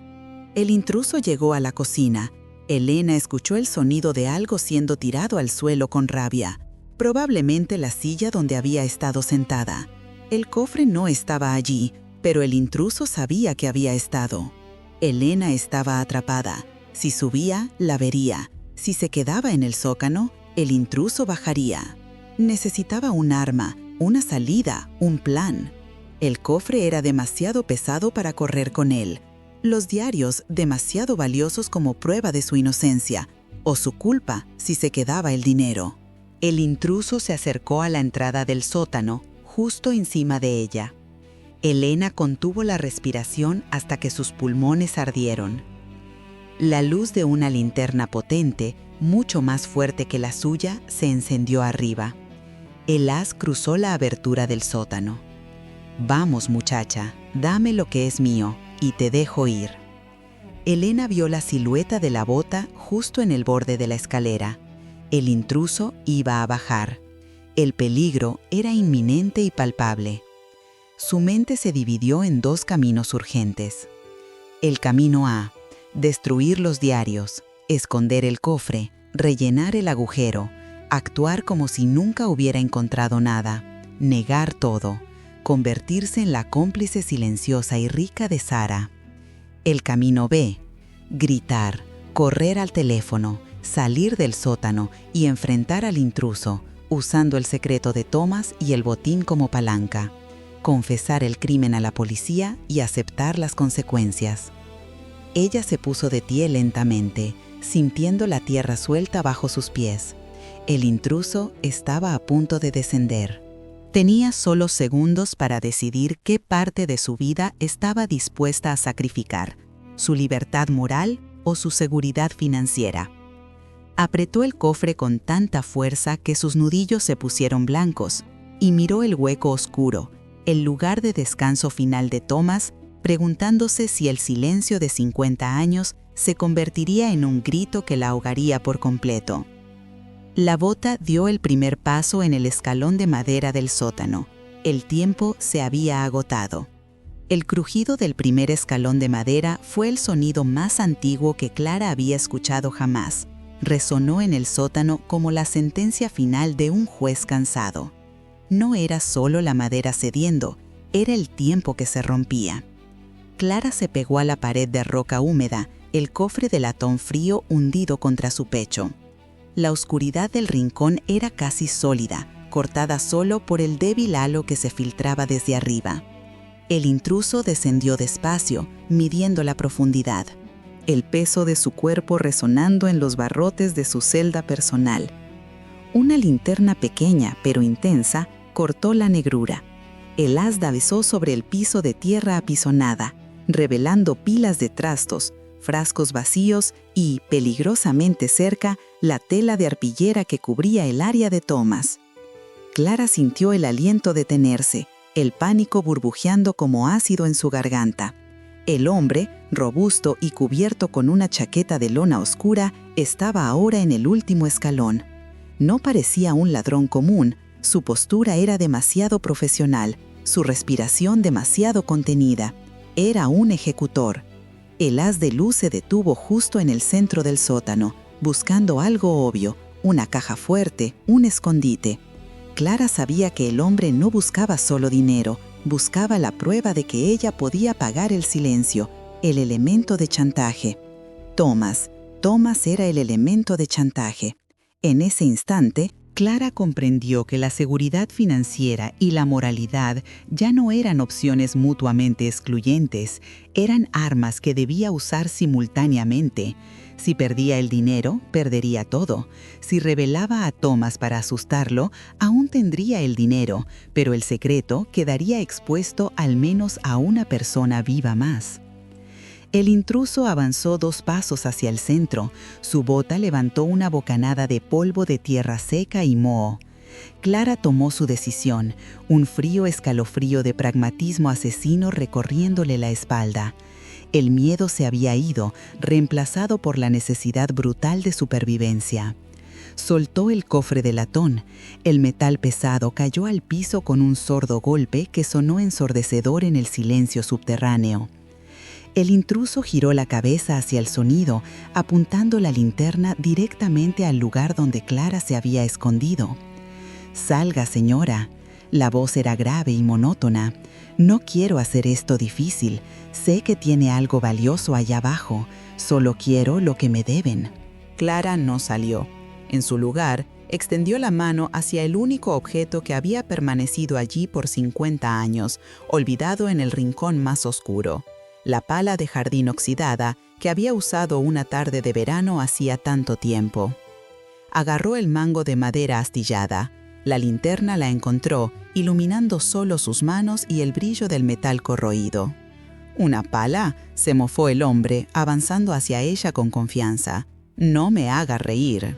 El intruso llegó a la cocina. Elena escuchó el sonido de algo siendo tirado al suelo con rabia. Probablemente la silla donde había estado sentada. El cofre no estaba allí, pero el intruso sabía que había estado. Elena estaba atrapada. Si subía, la vería. Si se quedaba en el sótano, el intruso bajaría. Necesitaba un arma, una salida, un plan. El cofre era demasiado pesado para correr con él. Los diarios demasiado valiosos como prueba de su inocencia, o su culpa si se quedaba el dinero. El intruso se acercó a la entrada del sótano, justo encima de ella. Elena contuvo la respiración hasta que sus pulmones ardieron. La luz de una linterna potente, mucho más fuerte que la suya, se encendió arriba. El haz cruzó la abertura del sótano. «Vamos, muchacha, dame lo que es mío, y te dejo ir». Elena vio la silueta de la bota justo en el borde de la escalera. El intruso iba a bajar. El peligro era inminente y palpable. Su mente se dividió en dos caminos urgentes. El camino A: destruir los diarios, esconder el cofre, rellenar el agujero, actuar como si nunca hubiera encontrado nada, negar todo, convertirse en la cómplice silenciosa y rica de Sara. El camino B: gritar, correr al teléfono, salir del sótano y enfrentar al intruso, usando el secreto de Thomas y el botín como palanca, confesar el crimen a la policía y aceptar las consecuencias. Ella se puso de pie lentamente, sintiendo la tierra suelta bajo sus pies. El intruso estaba a punto de descender. Tenía solo segundos para decidir qué parte de su vida estaba dispuesta a sacrificar, su libertad moral o su seguridad financiera. Apretó el cofre con tanta fuerza que sus nudillos se pusieron blancos y miró el hueco oscuro, el lugar de descanso final de Thomas, preguntándose si el silencio de 50 años se convertiría en un grito que la ahogaría por completo. La bota dio el primer paso en el escalón de madera del sótano. El tiempo se había agotado. El crujido del primer escalón de madera fue el sonido más antiguo que Clara había escuchado jamás. Resonó en el sótano como la sentencia final de un juez cansado. No era solo la madera cediendo, era el tiempo que se rompía. Clara se pegó a la pared de roca húmeda, el cofre de latón frío hundido contra su pecho. La oscuridad del rincón era casi sólida, cortada solo por el débil halo que se filtraba desde arriba. El intruso descendió despacio, midiendo la profundidad. El peso de su cuerpo resonando en los barrotes de su celda personal. Una linterna pequeña pero intensa cortó la negrura. El haz danzó sobre el piso de tierra apisonada, revelando pilas de trastos, frascos vacíos y, peligrosamente cerca, la tela de arpillera que cubría el área de Thomas. Clara sintió el aliento detenerse, el pánico burbujeando como ácido en su garganta. El hombre, robusto y cubierto con una chaqueta de lona oscura, estaba ahora en el último escalón. No parecía un ladrón común, su postura era demasiado profesional, su respiración demasiado contenida. Era un ejecutor. El haz de luz se detuvo justo en el centro del sótano, buscando algo obvio, una caja fuerte, un escondite. Clara sabía que el hombre no buscaba solo dinero, buscaba la prueba de que ella podía pagar el silencio, el elemento de chantaje. Thomas era el elemento de chantaje. En ese instante, Clara comprendió que la seguridad financiera y la moralidad ya no eran opciones mutuamente excluyentes, eran armas que debía usar simultáneamente. Si perdía el dinero, perdería todo. Si revelaba a Thomas para asustarlo, aún tendría el dinero, pero el secreto quedaría expuesto al menos a una persona viva más. El intruso avanzó 2 pasos hacia el centro. Su bota levantó una bocanada de polvo de tierra seca y moho. Clara tomó su decisión, un frío escalofrío de pragmatismo asesino recorriéndole la espalda. El miedo se había ido, reemplazado por la necesidad brutal de supervivencia. Soltó el cofre de latón. El metal pesado cayó al piso con un sordo golpe que sonó ensordecedor en el silencio subterráneo. El intruso giró la cabeza hacia el sonido, apuntando la linterna directamente al lugar donde Clara se había escondido. «Salga, señora». La voz era grave y monótona. «No quiero hacer esto difícil. Sé que tiene algo valioso allá abajo. Solo quiero lo que me deben». Clara no salió. En su lugar, extendió la mano hacia el único objeto que había permanecido allí por 50 años, olvidado en el rincón más oscuro. La pala de jardín oxidada que había usado una tarde de verano hacía tanto tiempo. Agarró el mango de madera astillada. La linterna la encontró, iluminando solo sus manos y el brillo del metal corroído. «¿Una pala?», se mofó el hombre, avanzando hacia ella con confianza. «No me haga reír».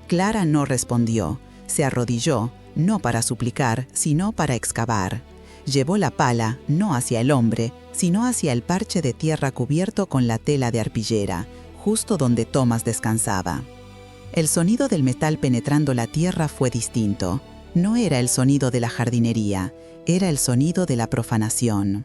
Clara no respondió. Se arrodilló, no para suplicar, sino para excavar. Llevó la pala, no hacia el hombre, sino hacia el parche de tierra cubierto con la tela de arpillera, justo donde Thomas descansaba. El sonido del metal penetrando la tierra fue distinto. No era el sonido de la jardinería, era el sonido de la profanación.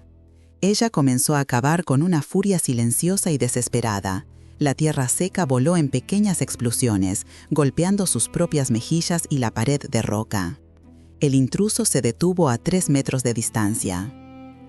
Ella comenzó a cavar con una furia silenciosa y desesperada. La tierra seca voló en pequeñas explosiones, golpeando sus propias mejillas y la pared de roca. El intruso se detuvo a 3 metros de distancia.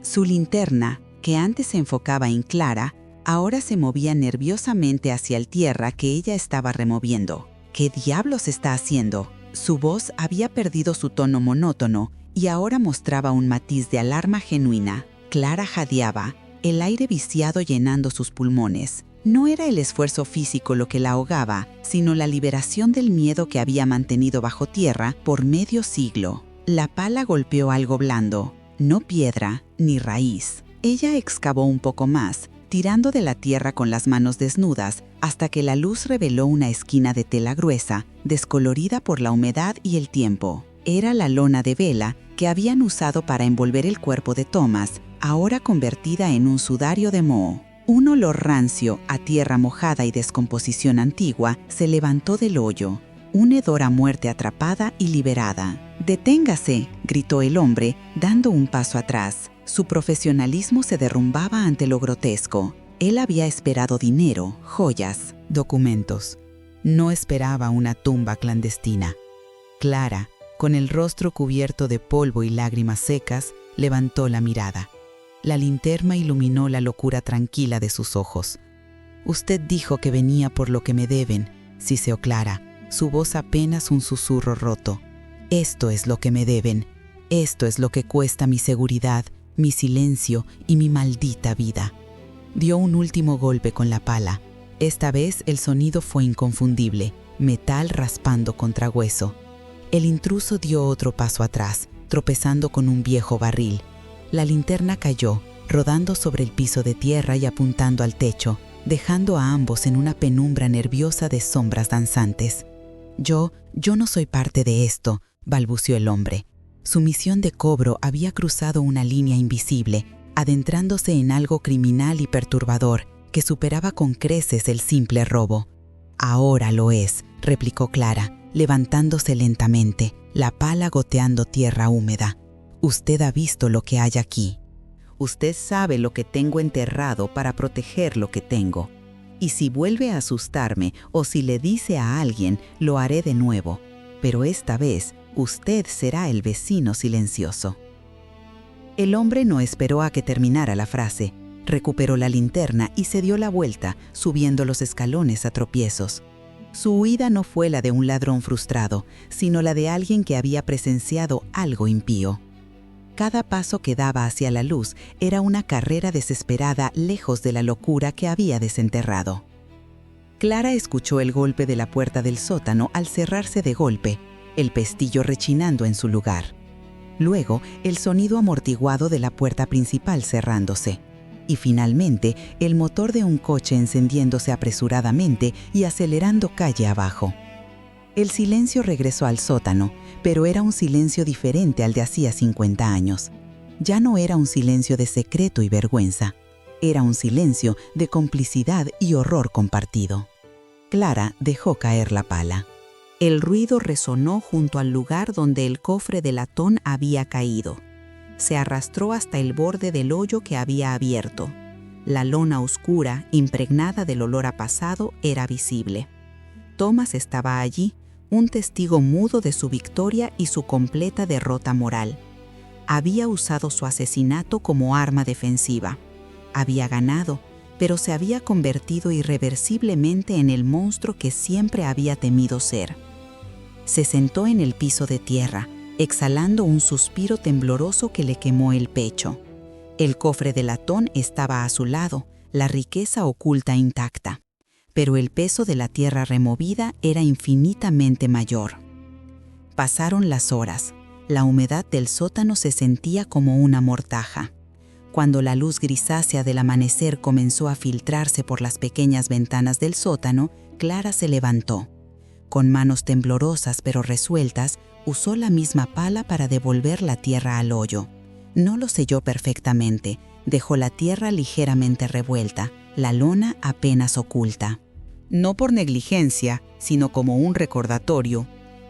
Su linterna, que antes se enfocaba en Clara, ahora se movía nerviosamente hacia el tierra que ella estaba removiendo. ¿Qué diablos está haciendo? Su voz había perdido su tono monótono y ahora mostraba un matiz de alarma genuina. Clara jadeaba, el aire viciado llenando sus pulmones. No era el esfuerzo físico lo que la ahogaba, sino la liberación del miedo que había mantenido bajo tierra por medio siglo. La pala golpeó algo blando, no piedra ni raíz. Ella excavó un poco más, tirando de la tierra con las manos desnudas, hasta que la luz reveló una esquina de tela gruesa, descolorida por la humedad y el tiempo. Era la lona de vela que habían usado para envolver el cuerpo de Thomas, ahora convertida en un sudario de moho. Un olor rancio, a tierra mojada y descomposición antigua, se levantó del hoyo. Un hedor a muerte atrapada y liberada. «Deténgase», gritó el hombre, dando un paso atrás. Su profesionalismo se derrumbaba ante lo grotesco. Él había esperado dinero, joyas, documentos. No esperaba una tumba clandestina. Clara, con el rostro cubierto de polvo y lágrimas secas, levantó la mirada. La linterna iluminó la locura tranquila de sus ojos. «Usted dijo que venía por lo que me deben», siseó Clara, su voz apenas un susurro roto. «Esto es lo que me deben. Esto es lo que cuesta mi seguridad, mi silencio y mi maldita vida». Dio un último golpe con la pala. Esta vez el sonido fue inconfundible, metal raspando contra hueso. El intruso dio otro paso atrás, tropezando con un viejo barril. La linterna cayó, rodando sobre el piso de tierra y apuntando al techo, dejando a ambos en una penumbra nerviosa de sombras danzantes. Yo no soy parte de esto», balbuceó el hombre. Su misión de cobro había cruzado una línea invisible, adentrándose en algo criminal y perturbador que superaba con creces el simple robo. «Ahora lo es», replicó Clara, levantándose lentamente, la pala goteando tierra húmeda. «Usted ha visto lo que hay aquí». Usted sabe lo que tengo enterrado para proteger lo que tengo. Y si vuelve a asustarme o si le dice a alguien, lo haré de nuevo. Pero esta vez, usted será el vecino silencioso». El hombre no esperó a que terminara la frase. Recuperó la linterna y se dio la vuelta, subiendo los escalones a tropiezos. Su huida no fue la de un ladrón frustrado, sino la de alguien que había presenciado algo impío. Cada paso que daba hacia la luz era una carrera desesperada lejos de la locura que había desenterrado. Clara escuchó el golpe de la puerta del sótano al cerrarse de golpe, el pestillo rechinando en su lugar. Luego, el sonido amortiguado de la puerta principal cerrándose. Y finalmente, el motor de un coche encendiéndose apresuradamente y acelerando calle abajo. El silencio regresó al sótano, pero era un silencio diferente al de hacía 50 años. Ya no era un silencio de secreto y vergüenza. Era un silencio de complicidad y horror compartido. Clara dejó caer la pala. El ruido resonó junto al lugar donde el cofre de latón había caído. Se arrastró hasta el borde del hoyo que había abierto. La lona oscura, impregnada del olor a pasado, era visible. Thomas estaba allí, un testigo mudo de su victoria y su completa derrota moral. Había usado su asesinato como arma defensiva. Había ganado, pero se había convertido irreversiblemente en el monstruo que siempre había temido ser. Se sentó en el piso de tierra, exhalando un suspiro tembloroso que le quemó el pecho. El cofre de latón estaba a su lado, la riqueza oculta intacta, pero el peso de la tierra removida era infinitamente mayor. Pasaron las horas. La humedad del sótano se sentía como una mortaja. Cuando la luz grisácea del amanecer comenzó a filtrarse por las pequeñas ventanas del sótano, Clara se levantó. Con manos temblorosas pero resueltas, usó la misma pala para devolver la tierra al hoyo. No lo selló perfectamente, dejó la tierra ligeramente revuelta, la lona apenas oculta. No por negligencia, sino como un recordatorio.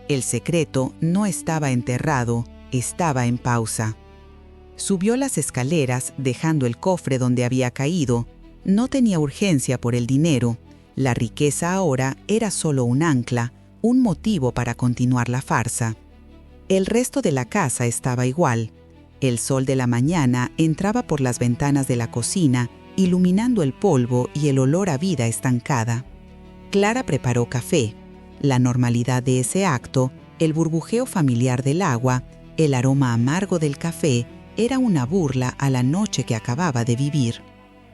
El secreto no estaba enterrado, estaba en pausa. Subió las escaleras, dejando el cofre donde había caído. No tenía urgencia por el dinero. La riqueza ahora era solo un ancla, un motivo para continuar la farsa. El resto de la casa estaba igual. El sol de la mañana entraba por las ventanas de la cocina, iluminando el polvo y el olor a vida estancada. Clara preparó café. La normalidad de ese acto, el burbujeo familiar del agua, el aroma amargo del café, era una burla a la noche que acababa de vivir.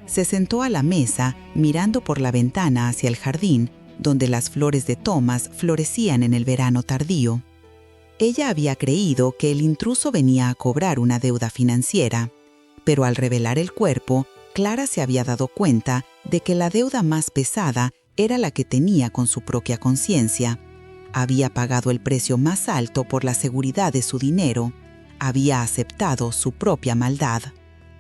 Se sentó a la mesa, mirando por la ventana hacia el jardín, donde las flores de Thomas florecían en el verano tardío. Ella había creído que el intruso venía a cobrar una deuda financiera, pero al revelar el cuerpo, Clara se había dado cuenta de que la deuda más pesada era la que tenía con su propia conciencia. Había pagado el precio más alto por la seguridad de su dinero. Había aceptado su propia maldad.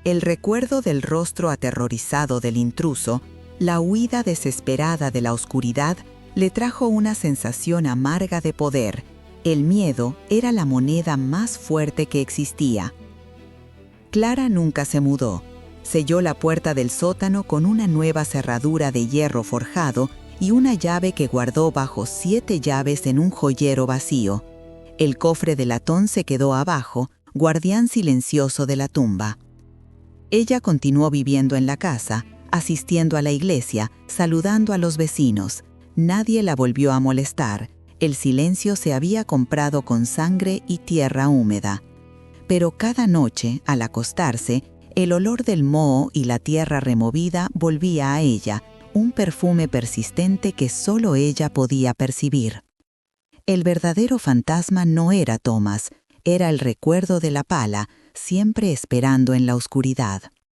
El recuerdo del rostro aterrorizado del intruso, la huida desesperada de la oscuridad, le trajo una sensación amarga de poder. El miedo era la moneda más fuerte que existía. Clara nunca se mudó. Selló la puerta del sótano con una nueva cerradura de hierro forjado y una llave que guardó bajo 7 llaves en un joyero vacío. El cofre de latón se quedó abajo, guardián silencioso de la tumba. Ella continuó viviendo en la casa, asistiendo a la iglesia, saludando a los vecinos. Nadie la volvió a molestar. El silencio se había comprado con sangre y tierra húmeda. Pero cada noche, al acostarse, el olor del moho y la tierra removida volvía a ella, un perfume persistente que solo ella podía percibir. El verdadero fantasma no era Thomas, era el recuerdo de la pala, siempre esperando en la oscuridad.